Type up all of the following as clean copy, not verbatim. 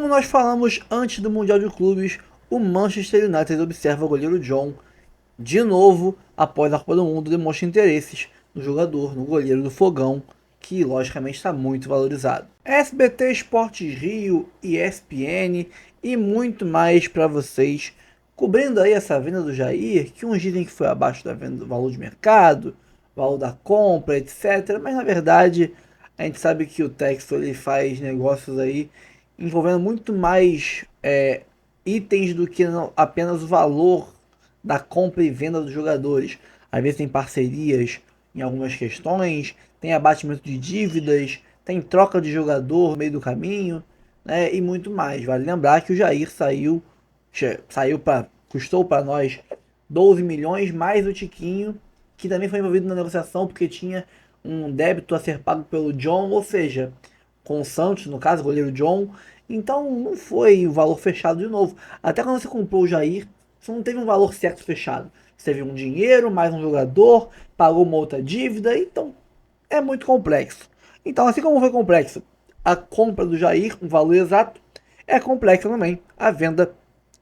Como nós falamos antes do Mundial de Clubes, o Manchester United observa o goleiro John de novo após a Copa do Mundo demonstra interesses no jogador, no goleiro do Fogão, que logicamente está muito valorizado. SBT Esportes Rio, ESPN e muito mais para vocês, cobrindo aí essa venda do Jair, que uns dizem que foi abaixo da venda do valor de mercado, valor da compra, etc. Mas na verdade a gente sabe que o Textor ele faz negócios aí envolvendo muito mais itens do que apenas o valor da compra e venda dos jogadores. Às vezes tem parcerias em algumas questões, tem abatimento de dívidas, tem troca de jogador no meio do caminho, né, e muito mais. Vale lembrar que o Jair custou para nós 12 milhões mais o Tiquinho, que também foi envolvido na negociação porque tinha um débito a ser pago pelo John, ou seja, com o Santos, no caso, o goleiro John. Então não foi o valor fechado de novo. Até quando você comprou o Jair, você não teve um valor certo fechado. Você teve um dinheiro, mais um jogador, pagou uma outra dívida, então é muito complexo. Então, assim como foi complexo a compra do Jair, um valor exato, é complexa também a venda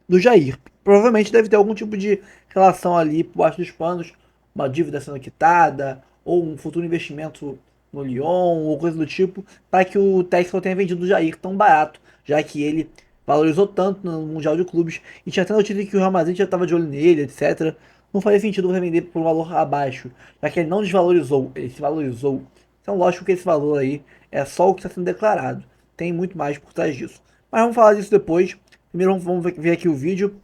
do Jair. Provavelmente deve ter algum tipo de relação ali por baixo dos panos, uma dívida sendo quitada, ou um futuro investimento no Lyon, ou coisa do tipo, para que o Texel tenha vendido o Jair tão barato, já que ele valorizou tanto no Mundial de Clubes, e tinha até notícia que o Real Madrid já estava de olho nele, etc. Não fazia sentido você vender por um valor abaixo, já que ele não desvalorizou, ele se valorizou. Então, lógico que esse valor aí é só o que está sendo declarado. Tem muito mais por trás disso. Mas vamos falar disso depois. Primeiro vamos ver aqui o vídeo.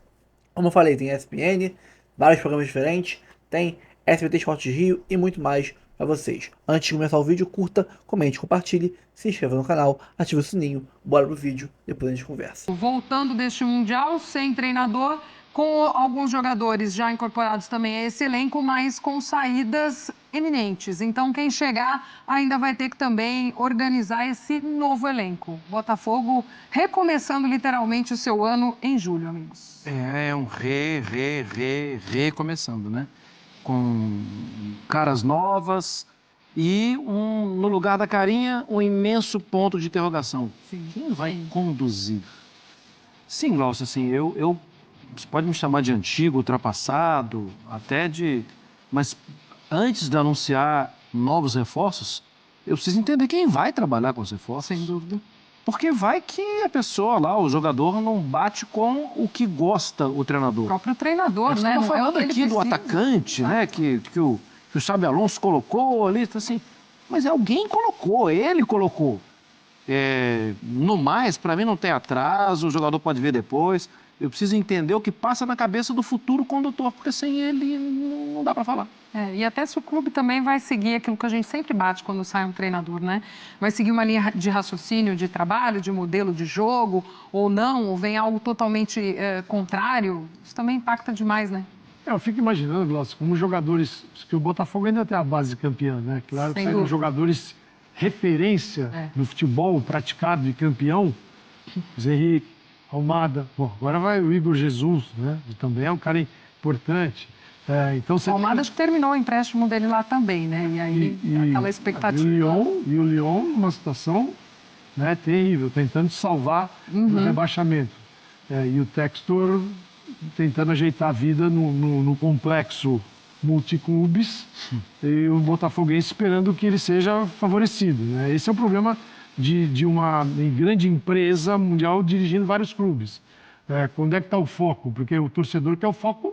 Como eu falei, tem ESPN, vários programas diferentes, tem SBT Esportes Rio e muito mais para vocês. Antes de começar o vídeo, curta, comente, compartilhe, se inscreva no canal, ative o sininho, bora pro vídeo, depois a gente conversa. Voltando deste Mundial, sem treinador, com alguns jogadores já incorporados também a esse elenco, mas com saídas eminentes. Então, quem chegar ainda vai ter que também organizar esse novo elenco. Botafogo recomeçando literalmente o seu ano em julho, amigos. É um recomeçando, né? Com caras novas e no lugar da carinha, um imenso ponto de interrogação. Sim, Quem vai sim. conduzir? Sim, Glaucio, assim, você pode me chamar de antigo, ultrapassado, mas antes de anunciar novos reforços, eu preciso entender quem vai trabalhar com os reforços. Sem dúvida. Porque vai que a pessoa lá, o jogador, não bate com o que gosta o treinador. O próprio treinador, né? Estou Não é o falando que ele aqui do precisa. atacante, né? Que o Xabi Alonso colocou ali, tá assim. Mas alguém colocou, ele colocou. No mais, para mim não tem atraso, o jogador pode ver depois. Eu preciso entender o que passa na cabeça do futuro condutor, porque sem ele não dá para falar. E até se o clube também vai seguir aquilo que a gente sempre bate quando sai um treinador, né? Vai seguir uma linha de raciocínio, de trabalho, de modelo de jogo, ou não, ou vem algo totalmente contrário. Isso também impacta demais, né? Eu fico imaginando, Glaucio, como jogadores, que o Botafogo ainda tem a base campeã, né? Claro que Sem são dúvida. jogadores referência no futebol praticado de campeão. Zé Henrique, Almada, bom, agora vai o Igor Jesus, né? Que também é um cara importante. Então você O Almada acho que terminou o empréstimo dele lá também, né? E aí, aquela expectativa. E o Lyon, numa situação, né, terrível, tentando salvar o rebaixamento. E o Textor tentando ajeitar a vida no complexo multiclubes e o botafoguense esperando que ele seja favorecido, né? Esse é o problema de uma grande empresa mundial dirigindo vários clubes. Quando é que está o foco? Porque o torcedor quer o foco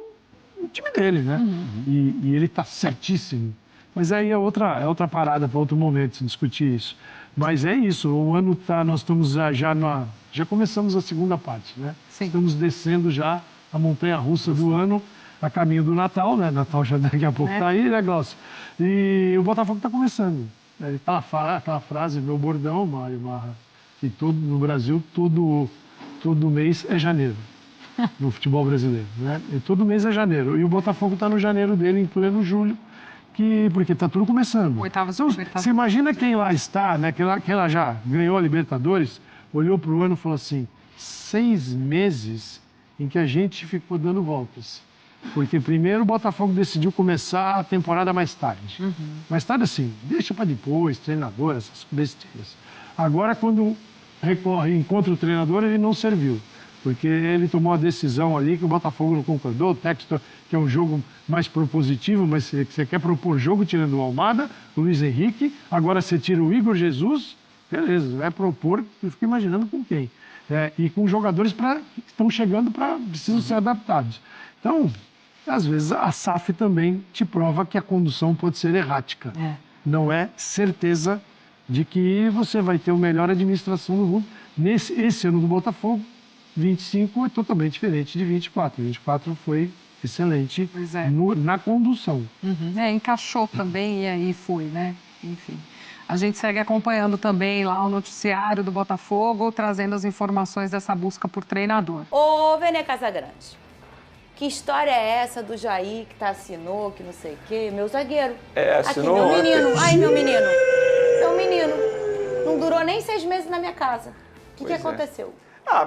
no time dele, né? E ele está certíssimo. Mas aí é outra parada para outro momento se discutir isso. Mas é isso, o ano tá, nós estamos já começamos a segunda parte, né? Sim. Estamos descendo já a montanha-russa do ano, a caminho do Natal, né? Natal já daqui a pouco está aí, né, Glaucio? E o Botafogo está começando. Ele tá aquela frase, meu bordão, Mário Marra, que no Brasil todo mês é janeiro, no futebol brasileiro, né? E todo mês é janeiro. E o Botafogo está no janeiro dele, em pleno julho, porque está tudo começando. Oitavas de Então, Libertadores. você imagina quem lá está, né? Quem lá já ganhou a Libertadores, olhou para o ano e falou assim, 6 meses em que a gente ficou dando voltas. Porque primeiro o Botafogo decidiu começar a temporada mais tarde. Mais tarde assim, deixa para depois, treinador, essas besteiras. Agora quando encontra o treinador, ele não serviu. Porque ele tomou a decisão ali que o Botafogo não concordou, o Textor, que é um jogo mais propositivo, mas você quer propor jogo tirando o Almada, o Luiz Henrique, agora você tira o Igor Jesus, beleza, vai propor, eu fico imaginando com quem. E com jogadores que estão chegando precisam ser adaptados. Então, às vezes a SAF também te prova que a condução pode ser errática. Não é certeza de que você vai ter a melhor administração do mundo. Esse ano do Botafogo, 25 é totalmente diferente de 24. 24 foi excelente na condução. Encaixou também e aí foi, né? Enfim. A gente segue acompanhando também lá o noticiário do Botafogo, trazendo as informações dessa busca por treinador. Ô, Vene Casagrande, que história é essa do Jair que assinou, que não sei o quê? Meu zagueiro. Assinou aqui, meu ontem. menino. Ai, meu menino. Meu menino. Não durou nem 6 meses na minha casa. O que aconteceu?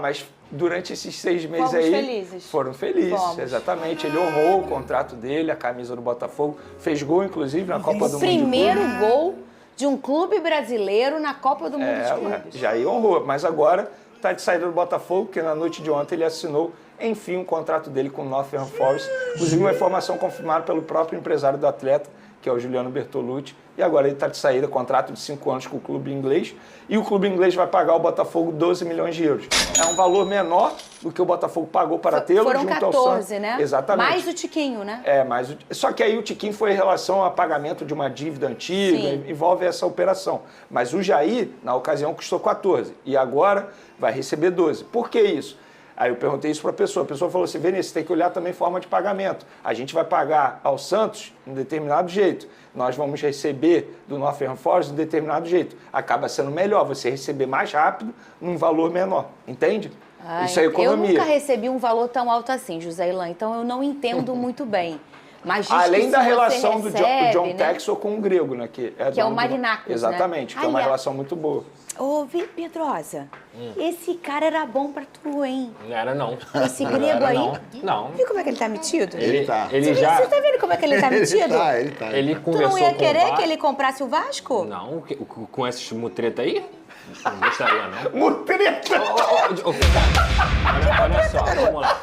Mas durante esses 6 meses Fomos aí... felizes. Foram felizes, Fomos. exatamente. Ele honrou o contrato dele, a camisa do Botafogo. Fez gol, inclusive, na Copa do Mundo. Primeiro gol de um clube brasileiro na Copa do Mundo de Clubes. Jair honrou, mas agora está de saída do Botafogo, porque na noite de ontem ele assinou, enfim, o contrato dele com o Nottingham Forest. Inclusive uma informação confirmada pelo próprio empresário do atleta, que é o Juliano Bertolucci. E agora ele está de saída, contrato de 5 anos com o clube inglês. E o clube inglês vai pagar ao Botafogo 12 milhões de euros. É um valor menor do que o Botafogo pagou para tê-lo. Foram junto 14, ao Santos. né? Exatamente. Mais o Tiquinho, né? Só que aí o Tiquinho foi em relação ao pagamento de uma dívida antiga, envolve essa operação. Mas o Jair, na ocasião, custou 14 e agora vai receber 12. Por que isso? Aí eu perguntei isso para a pessoa falou assim, Vinícius, tem que olhar também forma de pagamento. A gente vai pagar ao Santos de um determinado jeito, nós vamos receber do Nottingham Forest de um determinado jeito. Acaba sendo melhor você receber mais rápido num valor menor, entende? Isso é economia. Eu nunca recebi um valor tão alto assim, José Ilan, então eu não entendo muito bem. Mas além da relação do John Textor com o grego, né? Que é o Marinacos, exatamente, né? que é uma relação muito boa. Ô, Pedrosa, esse cara era bom pra tu, hein? Não era, não. Esse grego aí? Não. Viu como é que ele tá metido? Ele tá. Você tá vendo como é que ele tá metido? Ele tá. Ele Tu conversou não ia com querer o que ele comprasse o Vasco? Não, com esses mutreta aí? Não gostaria, não. Mutreta! Olha só, vamos lá.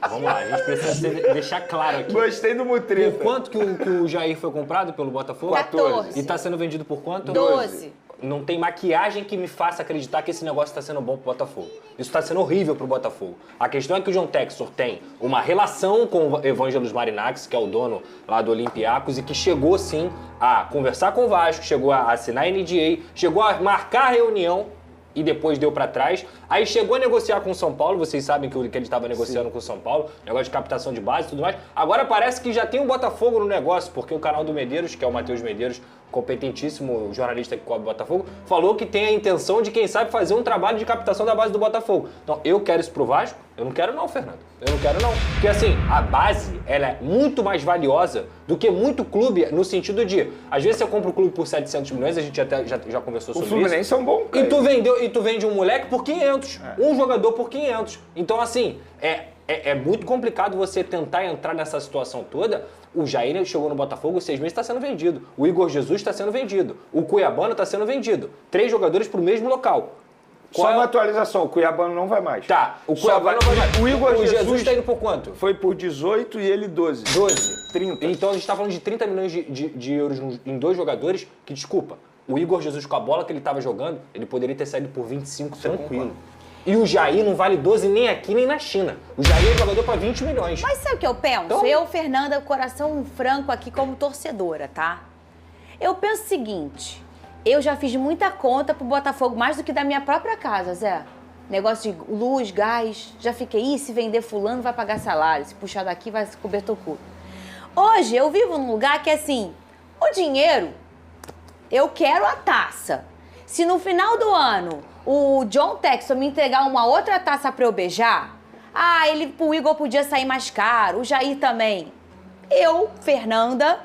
Vamos lá, a gente precisa deixar claro aqui. Gostei do mutreta. Por quanto que o Jair foi comprado pelo Botafogo? 14. E tá sendo vendido por quanto? 12. Não tem maquiagem que me faça acreditar que esse negócio está sendo bom pro Botafogo. Isso está sendo horrível pro Botafogo. A questão é que o John Textor tem uma relação com o Evangelos Marinakis, que é o dono lá do Olympiacos, e que chegou, sim, a conversar com o Vasco, chegou a assinar a NDA, chegou a marcar a reunião e depois deu pra trás. Aí chegou a negociar com o São Paulo, vocês sabem que ele estava negociando com o São Paulo, negócio de captação de base e tudo mais. Agora parece que já tem um Botafogo no negócio, porque o canal do Medeiros, que é o Matheus Medeiros, competentíssimo jornalista que cobre o Botafogo, falou que tem a intenção de, quem sabe, fazer um trabalho de captação da base do Botafogo. Então, eu quero isso pro Vasco? Eu não quero não, Fernando. Eu não quero não. Porque assim, a base, ela é muito mais valiosa do que muito clube, no sentido de, às vezes você compra o clube por 700 milhões, a gente até já conversou sobre isso. O Fluminense é um bom cara. E tu vende um moleque por 500, um jogador por 500. Então, assim, é muito complicado você tentar entrar nessa situação toda. O Jair chegou no Botafogo, 6 meses está sendo vendido. O Igor Jesus está sendo vendido. O Cuiabano está sendo vendido. 3 jogadores para o mesmo local. Só uma atualização, o Cuiabano não vai mais. Tá, o Cuiabano não vai mais. O Igor Jesus está indo por quanto? Foi por 18 e ele 12. 12. 30. Então a gente está falando de 30 milhões de euros em 2 jogadores que, desculpa, o Igor Jesus com a bola que ele estava jogando, ele poderia ter saído por 25 tranquilo. E o Jair não vale 12 nem aqui nem na China. O Jair é jogador para 20 milhões. Mas sabe o que eu penso? Então... Eu, Fernanda, coração franco aqui como torcedora, tá? Eu penso o seguinte, eu já fiz muita conta pro Botafogo, mais do que da minha própria casa, Zé. Negócio de luz, gás, já fiquei, se vender fulano vai pagar salário, se puxar daqui vai cobertor cu. Hoje eu vivo num lugar que assim, o dinheiro, eu quero a taça. Se no final do ano o John Textor me entregar uma outra taça pra eu beijar, o Igor podia sair mais caro, o Jair também. Eu, Fernanda,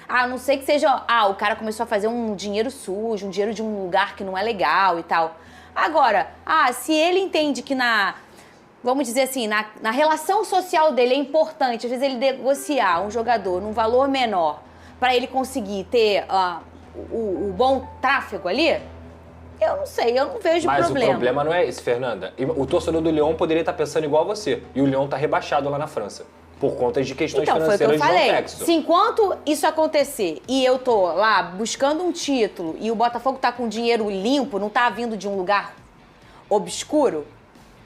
a não ser que seja, o cara começou a fazer um dinheiro sujo, um dinheiro de um lugar que não é legal e tal. Agora, se ele entende que vamos dizer assim, na relação social dele é importante, às vezes ele negociar um jogador num valor menor pra ele conseguir ter o bom tráfego ali, Eu não sei, eu não vejo Mas problema. o problema não é esse, Fernanda. O torcedor do Lyon poderia estar pensando igual a você. E o Lyon está rebaixado lá na França. Por conta de questões então, foi o que eu financeiras de falei. John Textor. Se enquanto isso acontecer e eu tô lá buscando um título e o Botafogo tá com dinheiro limpo, não tá vindo de um lugar obscuro,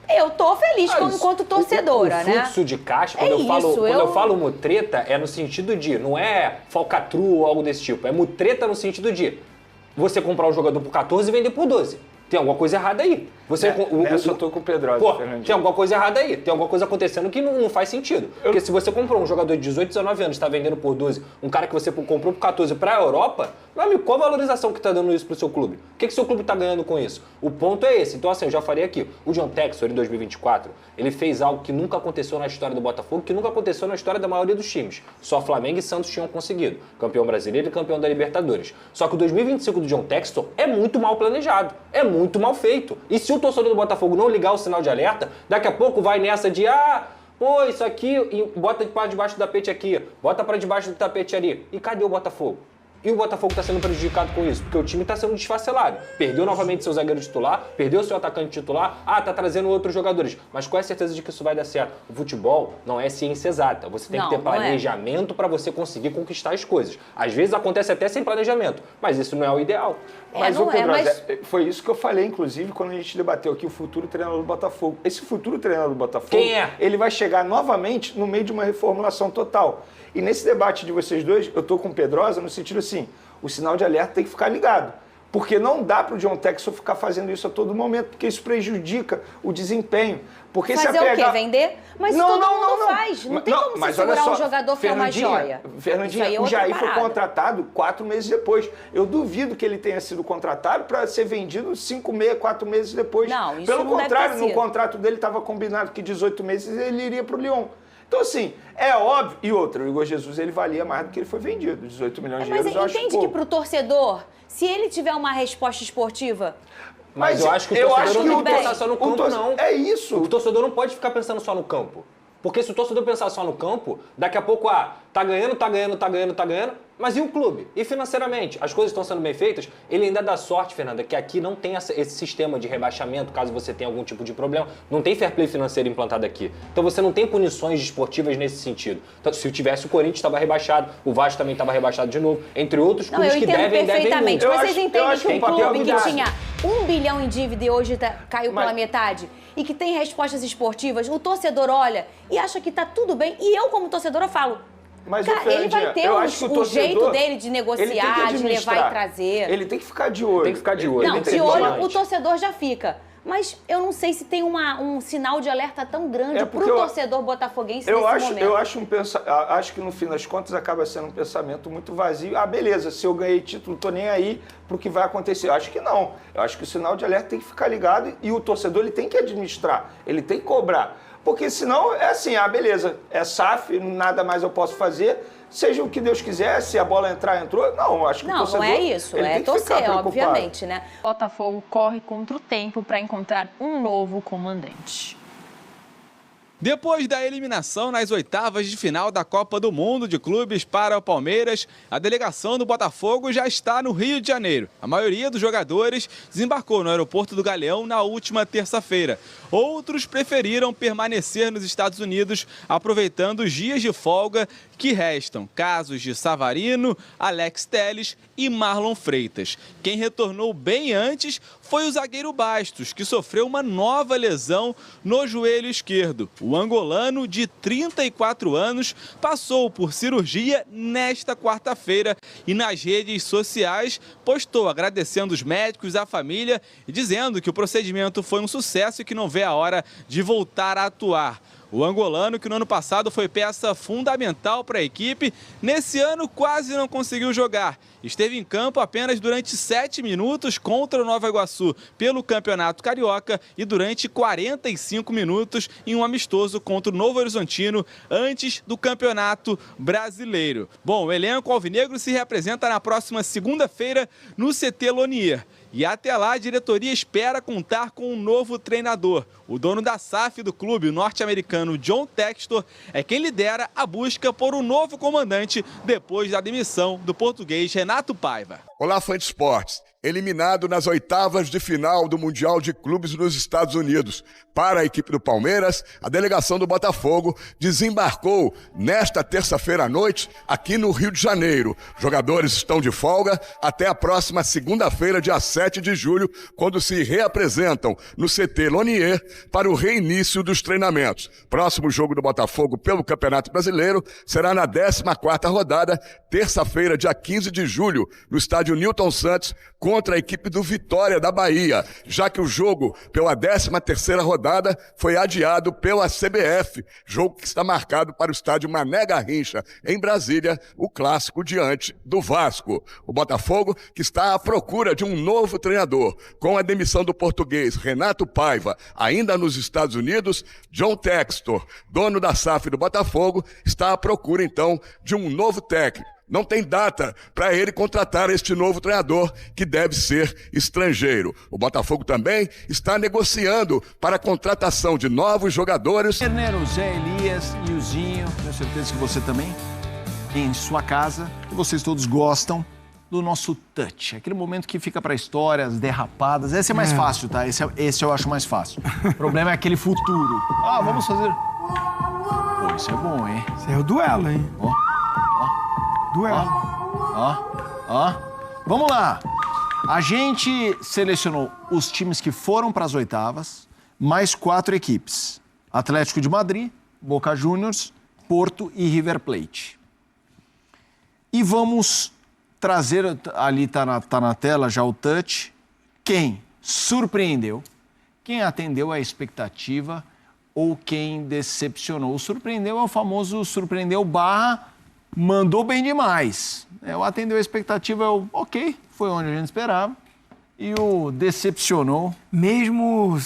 eu tô feliz enquanto torcedora, o fluxo de caixa, quando eu falo mutreta, é no sentido de, não é falcatrua ou algo desse tipo, é mutreta no sentido de você comprar um jogador por 14 e vender por 12. Tem alguma coisa errada aí. Nessa eu tô com o Pedrosa, Fernandinho. Tem alguma coisa errada aí. Tem alguma coisa acontecendo que não faz sentido. Porque se você comprou um jogador de 18, 19 anos e está vendendo por 12, um cara que você comprou por 14 para a Europa, meu amigo, qual a valorização que está dando isso pro seu clube? O que seu clube está ganhando com isso? O ponto é esse. Então, assim, eu já falei aqui. O John Textor, em 2024, ele fez algo que nunca aconteceu na história do Botafogo, que nunca aconteceu na história da maioria dos times. Só Flamengo e Santos tinham conseguido. Campeão brasileiro e campeão da Libertadores. Só que o 2025 do John Textor é muito mal planejado. É muito mal feito. E se o torcedor do Botafogo não ligar o sinal de alerta, daqui a pouco vai nessa de pô, isso aqui, bota para debaixo do tapete aqui, bota para debaixo do tapete ali. E cadê o Botafogo? E o Botafogo está sendo prejudicado com isso, porque o time está sendo desfacelado. Perdeu novamente seu zagueiro titular, perdeu seu atacante titular, tá trazendo outros jogadores. Mas qual é a certeza de que isso vai dar certo? O futebol não é ciência exata. Você tem que ter planejamento para você conseguir conquistar as coisas. Às vezes acontece até sem planejamento, mas isso não é o ideal. Mas, Pedrosa, foi isso que eu falei, inclusive, quando a gente debateu aqui o futuro treinador do Botafogo. Esse futuro treinador do Botafogo, quem é? Ele vai chegar novamente no meio de uma reformulação total. E nesse debate de vocês dois, eu tô com o Pedrosa no sentido assim, o sinal de alerta tem que ficar ligado. Porque não dá para o John Textor ficar fazendo isso a todo momento, porque isso prejudica o desempenho. Porque fazer o quê? Vender? Mas todo mundo faz. Não tem como você segurar um jogador que é uma joia. Fernandinha, o Jair foi contratado 4 meses depois. Eu duvido que ele tenha sido contratado para ser vendido 5 meses, 4 meses depois. Não, isso Pelo não contrário, deve ter no contrato dele estava combinado que 18 meses ele iria para o Lyon. Então, assim, é óbvio. E outra, o Igor Jesus, ele valia mais do que ele foi vendido. 18 milhões de euros, eu acho pouco. Mas entende que pro torcedor, se ele tiver uma resposta esportiva... Mas eu acho que o torcedor não tem que pensar só no campo, não. É isso. O torcedor não pode ficar pensando só no campo. Porque se o torcedor pensar só no campo, daqui a pouco, tá ganhando, mas e o clube? E financeiramente? As coisas estão sendo bem feitas? Ele ainda dá sorte, Fernanda, que aqui não tem esse sistema de rebaixamento, caso você tenha algum tipo de problema. Não tem fair play financeiro implantado aqui. Então você não tem punições desportivas nesse sentido. Então, se tivesse, o Corinthians estava rebaixado, o Vasco também estava rebaixado de novo, entre outros clubes que devem muito. Mas vocês entendem que um clube que tinha 1 bilhão em dívida e hoje caiu pela metade, e que tem respostas esportivas, o torcedor olha e acha que tá tudo bem, e eu como torcedora falo, mas cara, ele vai ter um jeito dele de negociar, de levar e trazer. Ele tem que ficar de olho. Tem que ficar de olho. Não, de olho o torcedor já fica. Mas eu não sei se tem um sinal de alerta tão grande pro torcedor botafoguense nesse momento. Eu acho que no fim das contas acaba sendo um pensamento muito vazio. Beleza, se eu ganhei título, não tô nem aí pro que vai acontecer. Eu acho que não. Eu acho que o sinal de alerta tem que ficar ligado e o torcedor ele tem que administrar, ele tem que cobrar. Porque senão é assim, beleza, é SAF, nada mais eu posso fazer, seja o que Deus quiser, se a bola entrar, entrou. Não, acho que o torcedor... Não, é isso, é torcer, obviamente, né? O Botafogo corre contra o tempo para encontrar um novo comandante. Depois da eliminação nas oitavas de final da Copa do Mundo de Clubes para o Palmeiras, a delegação do Botafogo já está no Rio de Janeiro. A maioria dos jogadores desembarcou no aeroporto do Galeão na última terça-feira. Outros preferiram permanecer nos Estados Unidos, aproveitando os dias de folga que restam. Casos de Savarino, Alex Telles e Marlon Freitas. Quem retornou bem antes foi o zagueiro Bastos, que sofreu uma nova lesão no joelho esquerdo. O angolano, de 34 anos, passou por cirurgia nesta quarta-feira e nas redes sociais postou agradecendo os médicos, a família e dizendo que o procedimento foi um sucesso e que não vê a hora de voltar a atuar. O angolano, que no ano passado foi peça fundamental para a equipe, nesse ano quase não conseguiu jogar. Esteve em campo apenas durante 7 minutos contra o Nova Iguaçu pelo Campeonato Carioca e durante 45 minutos em um amistoso contra o Novo Horizontino antes do Campeonato Brasileiro. Bom, o elenco alvinegro se representa na próxima segunda-feira no CT Lonier. E até lá, a diretoria espera contar com um novo treinador. O dono da SAF do clube, o norte-americano John Textor, é quem lidera a busca por um novo comandante depois da demissão do português Renato Paiva. Olá, fã de esportes. Eliminado nas oitavas de final do Mundial de Clubes nos Estados Unidos. Para a equipe do Palmeiras, a delegação do Botafogo desembarcou nesta terça-feira à noite aqui no Rio de Janeiro. Jogadores estão de folga até a próxima segunda-feira, dia 7 de julho, quando se reapresentam no CT Lonier para o reinício dos treinamentos. Próximo jogo do Botafogo pelo Campeonato Brasileiro será na 14ª rodada, terça-feira, dia 15 de julho, no estádio Newton Santos, contra a equipe do Vitória da Bahia, já que o jogo pela 13ª rodada foi adiado pela CBF, jogo que está marcado para o estádio Mané Garrincha, em Brasília, o clássico diante do Vasco. O Botafogo, que está à procura de um novo treinador, com a demissão do português Renato Paiva, ainda nos Estados Unidos, John Textor, dono da SAF do Botafogo, está à procura então de um novo técnico. Não tem data para ele contratar este novo treinador, que deve ser estrangeiro. O Botafogo também está negociando para a contratação de novos jogadores. Carneiro, Zé Elias e o Zinho, tenho certeza que você também, em sua casa, que vocês todos gostam do nosso touch. Aquele momento que fica para histórias, derrapadas. Esse é mais fácil, tá? Esse eu acho mais fácil. O problema é aquele futuro. Ah, vamos fazer... Pô, isso é bom, hein? Isso é o duelo, hein? Ó. Duelo. Ó. Vamos lá. A gente selecionou os times que foram para as oitavas, mais 4 equipes. Atlético de Madrid, Boca Juniors, Porto e River Plate. E vamos trazer, ali tá na tela já o touch, quem surpreendeu, quem atendeu à expectativa ou quem decepcionou. O surpreendeu é o famoso surpreendeu barra mandou bem demais. O atendeu a expectativa, ok, foi onde a gente esperava. E o decepcionou. Mesmo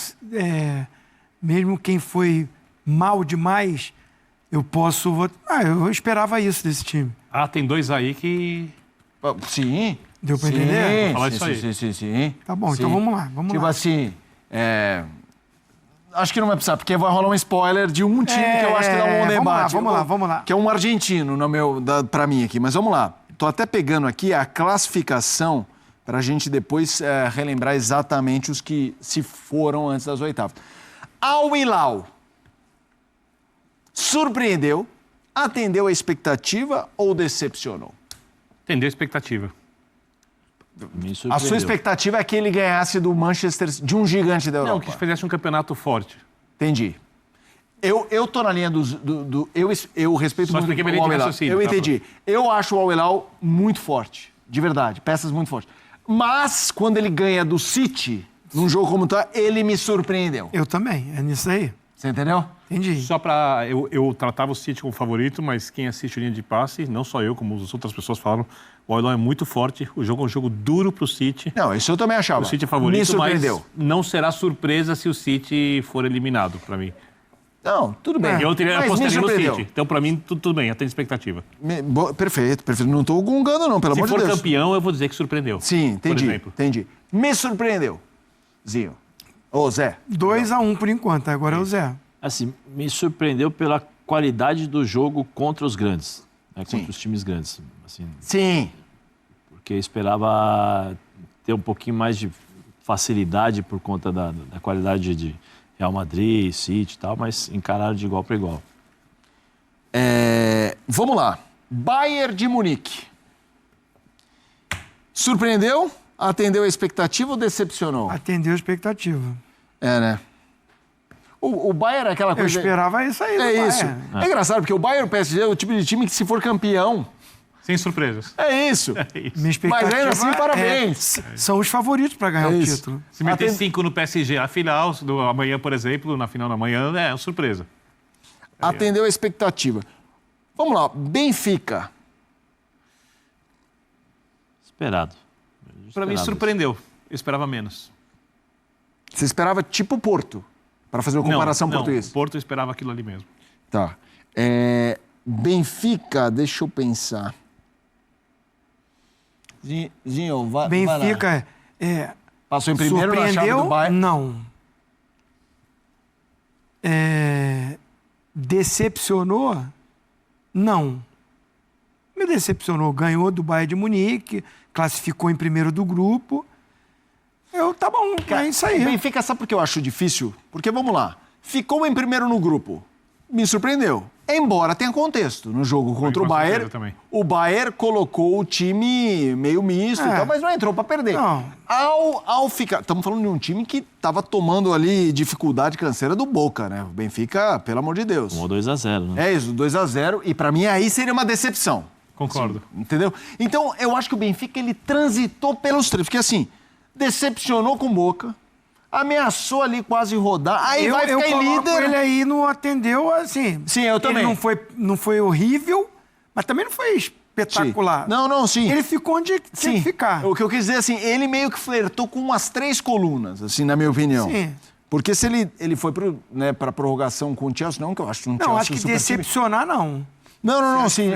quem foi mal demais, eu esperava isso desse time. Ah, tem 2 aí que... Sim. Deu pra entender? Vou falar isso aí. Sim. Tá bom, então vamos lá. Tipo assim, acho que não vai precisar, porque vai rolar um spoiler de um time que eu acho que dá um bom debate. Vamos lá. Que é um argentino, pra mim aqui. Mas vamos lá. Tô até pegando aqui a classificação pra gente depois relembrar exatamente os que se foram antes das oitavas. Al Hilal surpreendeu, atendeu a expectativa ou decepcionou? Atendeu a expectativa. A sua expectativa é que ele ganhasse do Manchester, de um gigante da Europa? Não, que fizesse um campeonato forte. Entendi. Eu tô na linha eu respeito Só muito o Al Hilal. Eu entendi. Eu acho o Al Hilal muito forte, de verdade, peças muito fortes. Mas, quando ele ganha do City, num jogo como tá, ele me surpreendeu. Eu também, é nisso aí. Você entendeu? Entendi. Só pra... Eu tratava o City como favorito, mas quem assiste linha de passe, não só eu, como as outras pessoas falam, o Al Hilal é muito forte, o jogo é um jogo duro pro City. Não, isso eu também achava. O City é favorito, me surpreendeu. Mas não será surpresa se o City for eliminado, pra mim. Não, tudo bem. Eu apostaria no City. Então, pra mim, tudo bem, atende expectativa. Perfeito. Não tô gungando, não, pelo amor de Deus. Se for campeão, eu vou dizer que surpreendeu. Sim, entendi. Me surpreendeu. Zinho. Ô, Zé. 2-1 por enquanto, agora é o Zé. Assim, me surpreendeu pela qualidade do jogo contra os grandes, né, contra os times grandes. Assim, sim. Porque eu esperava ter um pouquinho mais de facilidade por conta da qualidade de Real Madrid, City e tal, mas encararam de igual para igual. Vamos lá. Bayern de Munique. Surpreendeu? Atendeu a expectativa ou decepcionou? Atendeu a expectativa. Né? O Bayern é aquela coisa... Eu esperava isso aí. É isso. É engraçado, porque o Bayern e o PSG é o tipo de time que, se for campeão... Sem surpresas. É isso. Minha expectativa mas ainda assim, parabéns. São os favoritos para ganhar o título. Se meter 5 no PSG, a final do amanhã, por exemplo, na final da manhã, é uma surpresa. Atendeu a expectativa. Vamos lá. Benfica. Esperado. Para mim, surpreendeu. Eu esperava menos. Você esperava tipo Porto? Para fazer uma comparação portuguesa. Não, Porto eu esperava aquilo ali mesmo. Tá. Benfica, deixa eu pensar. Zinho, vai Benfica passou em primeiro na chave do Bayern? Não. decepcionou? Não. Me decepcionou. Ganhou do Bayern de Munique, classificou em primeiro do grupo. Tá bom, é isso aí. O Benfica, sabe por que eu acho difícil? Porque, vamos lá, ficou em primeiro no grupo. Me surpreendeu. Embora tenha contexto. No jogo contra o Bayern, o Bayern colocou o time meio misto e tal, mas não entrou para perder. Não. Ao ficar... Estamos falando de um time que estava tomando ali dificuldade canseira do Boca, né? O Benfica, pelo amor de Deus. Tomou 2-0, né? É isso, 2-0. E para mim aí seria uma decepção. Concordo. Assim, entendeu? Então, eu acho que o Benfica, ele transitou pelos três. Porque assim, decepcionou com o Boca, ameaçou ali quase rodar, aí vai ficar em líder. Ele aí não atendeu, assim... Sim, eu também. Ele não foi horrível, mas também não foi espetacular. Sim. Não, sim. Ele ficou onde tinha que ficar. O que eu quis dizer, assim, ele meio que flertou com umas 3 colunas, assim, na minha opinião. Sim. Porque se ele foi pra prorrogação com o Chelsea, não, que eu acho que não, acho que decepcionar, não. Não, assim,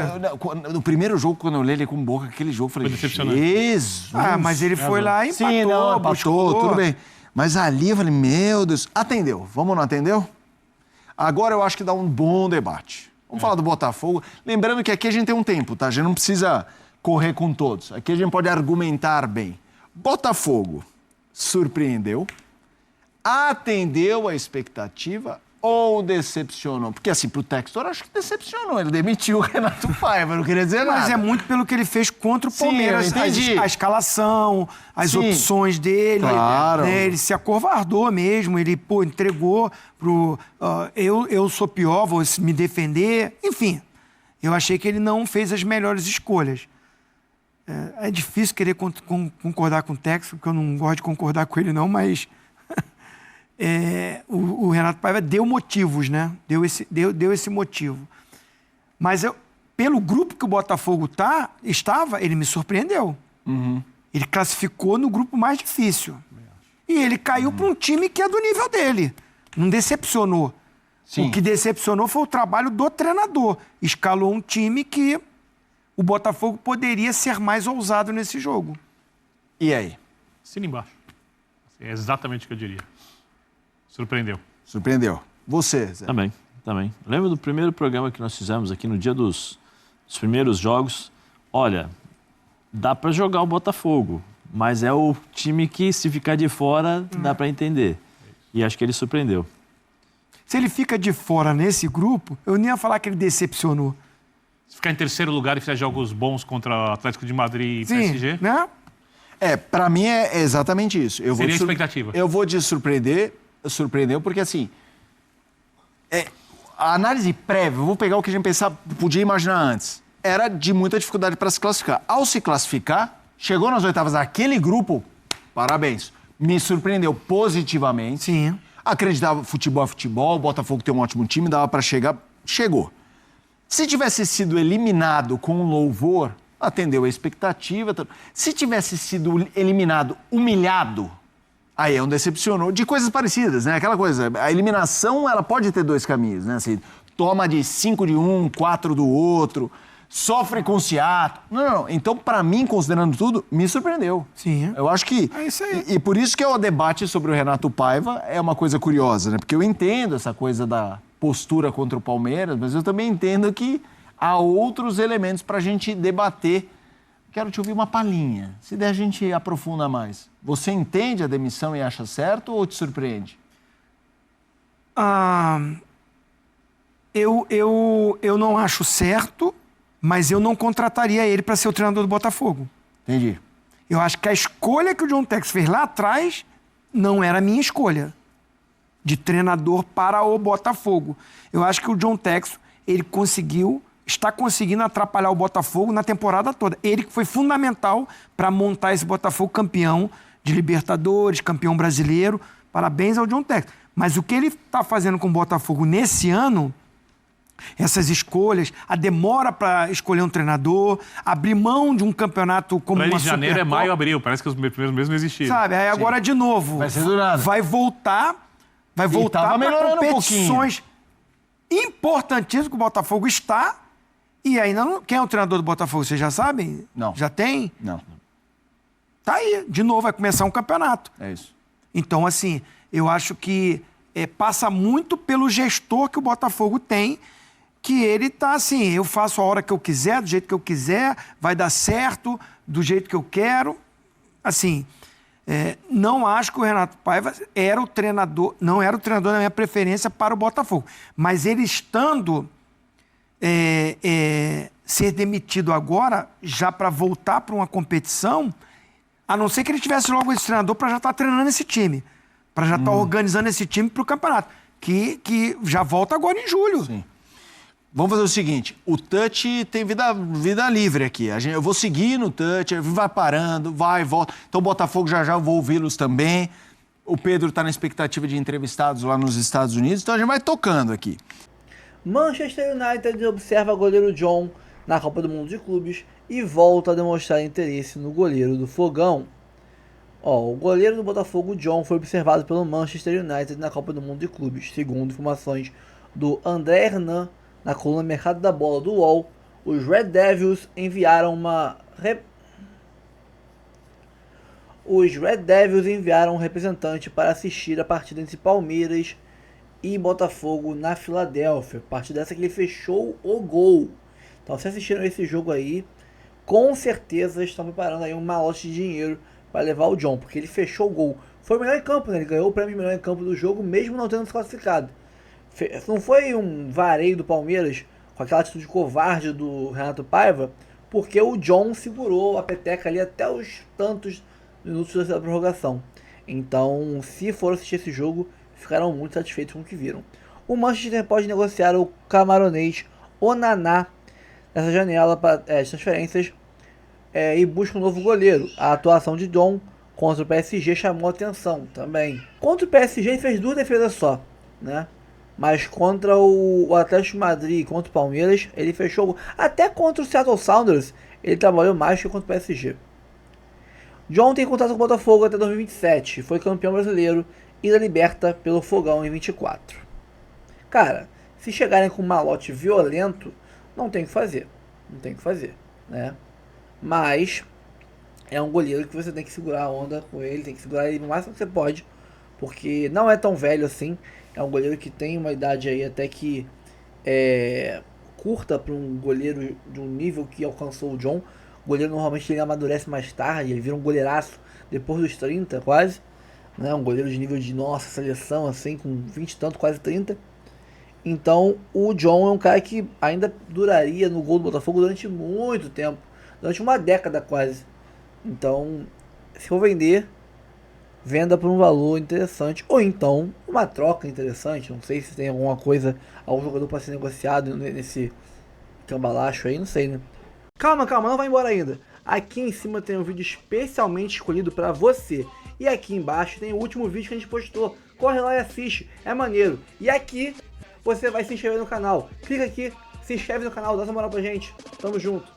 no primeiro jogo, quando eu olhei ele com Boca, aquele jogo, eu falei, Jesus! Mas ele foi lá e empatou. Sim, não, empatou, tudo bem. Mas ali eu falei, meu Deus, atendeu. Vamos, não atendeu? Agora eu acho que dá um bom debate. Vamos falar do Botafogo. Lembrando que aqui a gente tem um tempo, tá? A gente não precisa correr com todos. Aqui a gente pode argumentar bem. Botafogo surpreendeu, atendeu a expectativa ou decepcionou? Porque assim, pro Textor, acho que decepcionou. Ele demitiu o Renato Paiva, não queria dizer nada. Mas é muito pelo que ele fez contra o Palmeiras. Entendi. A escalação, as opções dele. Claro. Né? Ele se acovardou mesmo. Ele, entregou pro... eu sou pior, vou me defender. Enfim, eu achei que ele não fez as melhores escolhas. É difícil querer concordar com o Textor, porque eu não gosto de concordar com ele não, mas... o Renato Paiva deu motivos, né? Deu esse motivo. Mas pelo grupo que o Botafogo estava, ele me surpreendeu. Uhum. Ele classificou no grupo mais difícil. E ele caiu para um time que é do nível dele. Não decepcionou. Sim. O que decepcionou foi o trabalho do treinador. Escalou um time que o Botafogo poderia ser mais ousado nesse jogo. E aí? Assina embaixo. É exatamente o que eu diria. Surpreendeu. Você, Zé? Também. Lembro do primeiro programa que nós fizemos aqui no dia dos primeiros jogos. Olha, dá para jogar o Botafogo, mas é o time que, se ficar de fora, dá para entender. E acho que ele surpreendeu. Se ele fica de fora nesse grupo, eu nem ia falar que ele decepcionou. Se ficar em terceiro lugar e fizer jogos bons contra o Atlético de Madrid e PSG... Né? Para mim é exatamente isso. Seria a expectativa. Eu vou te surpreendeu porque, assim, a análise prévia, vou pegar o que a gente podia imaginar antes, era de muita dificuldade para se classificar. Ao se classificar, chegou nas oitavas daquele grupo, parabéns, me surpreendeu positivamente. Sim. Acreditava futebol é futebol, o Botafogo tem um ótimo time, dava para chegar, chegou. Se tivesse sido eliminado com louvor, atendeu a expectativa. Se tivesse sido eliminado humilhado, aí decepcionou, de coisas parecidas, né? Aquela coisa, a eliminação, ela pode ter 2 caminhos, né? Assim, toma de 5 de um, 4 do outro, sofre com o Seattle. Não. Então, para mim, considerando tudo, me surpreendeu. Sim. Eu acho que... É isso aí. E por isso que o debate sobre o Renato Paiva é uma coisa curiosa, né? Porque eu entendo essa coisa da postura contra o Palmeiras, mas eu também entendo que há outros elementos para a gente debater. Quero te ouvir uma palhinha. Se der, a gente aprofunda mais. Você entende a demissão e acha certo ou te surpreende? Eu não acho certo, mas eu não contrataria ele para ser o treinador do Botafogo. Entendi. Eu acho que a escolha que o John Textor fez lá atrás não era a minha escolha de treinador para o Botafogo. Eu acho que o John Textor, ele está conseguindo atrapalhar o Botafogo na temporada toda. Ele que foi fundamental para montar esse Botafogo campeão de Libertadores, campeão brasileiro. Parabéns ao John Textor. Mas o que ele está fazendo com o Botafogo nesse ano, essas escolhas, a demora para escolher um treinador, abrir mão de um campeonato como uma de janeiro Supercopa. é maio, abril. Parece que os primeiros meses não existiam. Sabe, aí agora de novo. Vai ser do nada. Vai voltar para competições importantíssimas que o Botafogo está. E ainda não... Quem é o treinador do Botafogo? Vocês já sabem? Não. Já tem? Não. Tá aí. De novo, vai começar um campeonato. É isso. Então, assim, eu acho que passa muito pelo gestor que o Botafogo tem, que ele tá assim, eu faço a hora que eu quiser, do jeito que eu quiser, vai dar certo, do jeito que eu quero. Assim, não acho que o Renato Paiva era o treinador, não era o treinador da minha preferência para o Botafogo. Mas ele estando ser demitido agora, já para voltar para uma competição, a não ser que ele tivesse logo esse treinador para já estar treinando esse time, para já estar organizando esse time para o campeonato, que já volta agora em julho. Sim. Vamos fazer o seguinte, o Touch tem vida livre aqui. Eu vou seguir no Touch, vai parando, vai e volta. Então o Botafogo já vou ouvi-los também. O Pedro está na expectativa de entrevistados lá nos Estados Unidos, então a gente vai tocando aqui. Manchester United observa o goleiro John na Copa do Mundo de Clubes e volta a demonstrar interesse no goleiro do Fogão. O goleiro do Botafogo, John, foi observado pelo Manchester United na Copa do Mundo de Clubes. Segundo informações do André Hernan, na coluna Mercado da Bola do UOL, os Red Devils enviaram um representante para assistir a partida entre Palmeiras e Botafogo na Filadélfia. A partir dessa que ele fechou o gol. Então, se assistiram esse jogo aí, com certeza estão preparando aí um malote de dinheiro para levar o John, porque ele fechou o gol. Foi o melhor em campo, né? Ele ganhou o prêmio de melhor em campo do jogo, mesmo não tendo se classificado. Não foi um vareio do Palmeiras com aquela atitude covarde do Renato Paiva, porque o John segurou a peteca ali até os tantos minutos da prorrogação. Então, se for assistir esse jogo, ficarão muito satisfeitos com o que viram. O Manchester pode negociar o camaronês Onaná nessa janela de transferências e busca um novo goleiro. A atuação de John contra o PSG chamou atenção também. Contra o PSG ele fez 2 defesas só, né? Mas contra o Atlético de Madrid e contra o Palmeiras, ele fechou. Até contra o Seattle Sounders, ele trabalhou mais que contra o PSG. John tem contrato com o Botafogo até 2027. Foi campeão brasileiro e da Liberta pelo Fogão em 24. Cara, se chegarem com um malote violento, não tem o que fazer. Não tem o que fazer, né? Mas é um goleiro que você tem que segurar a onda com ele, tem que segurar ele no máximo que você pode, porque não é tão velho assim. É um goleiro que tem uma idade aí até que curta para um goleiro de um nível que alcançou o John. O goleiro normalmente ele amadurece mais tarde, ele vira um goleiraço depois dos 30 quase, né? Um goleiro de nível de nossa seleção, assim, com 20 e tanto, quase 30. Então o John é um cara que ainda duraria no gol do Botafogo durante muito tempo, durante uma década quase. Então, se for vender, venda por um valor interessante, ou então uma troca interessante. Não sei se tem alguma coisa, algum jogador para ser negociado nesse cambalacho aí, não sei, né? Calma, não vai embora ainda. Aqui em cima tem um vídeo especialmente escolhido para você. E aqui embaixo tem o último vídeo que a gente postou. Corre lá e assiste, é maneiro. E aqui você vai se inscrever no canal. Clica aqui, se inscreve no canal, dá essa moral pra gente. Tamo junto.